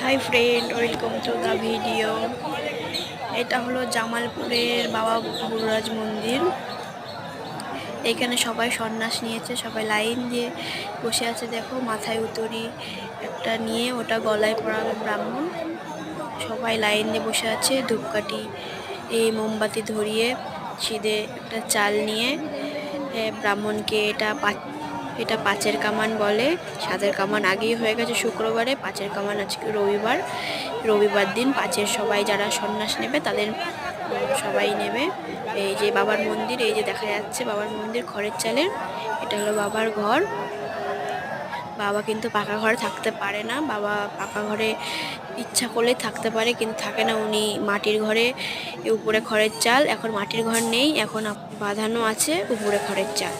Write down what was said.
Hi friend, welcome to the video. এটা হলো জামালপুরের বাবা বুড়োরাজ মন্দির। এখানে সবাই সন্ন্যাস নিয়েছে, সবাই লাইন দিয়ে বসে আছে। দেখো, মাথায় উতরি একটা নিয়ে ওটা গলায় পরাবে ব্রাহ্মণ। সবাই লাইন দিয়ে বসে আছে, ধূপকাঠি এই মোমবাতি ধরিয়ে সিধে একটা চাল নিয়ে ব্রাহ্মণকে এটা পাঁচের কামান বলে। সাতের কামান আগেই হয়ে গেছে শুক্রবারে, পাঁচের কামান আজকে রবিবার দিন পাঁচের সবাই যারা সন্ন্যাস নেবে তাদের সবাই নেবে। এই যে বাবার মন্দির, এই যে দেখা যাচ্ছে বাবার মন্দির খড়ের চালের। এটা হলো বাবার ঘর। বাবা কিন্তু পাকা ঘরে থাকতে পারে না। বাবা পাকা ঘরে ইচ্ছা করলে থাকতে পারে, কিন্তু থাকে না। উনি মাটির ঘরে, উপরে খড়ের চাল। এখন মাটির ঘর নেই, এখন বাঁধানো আছে উপরে খড়ের চাল।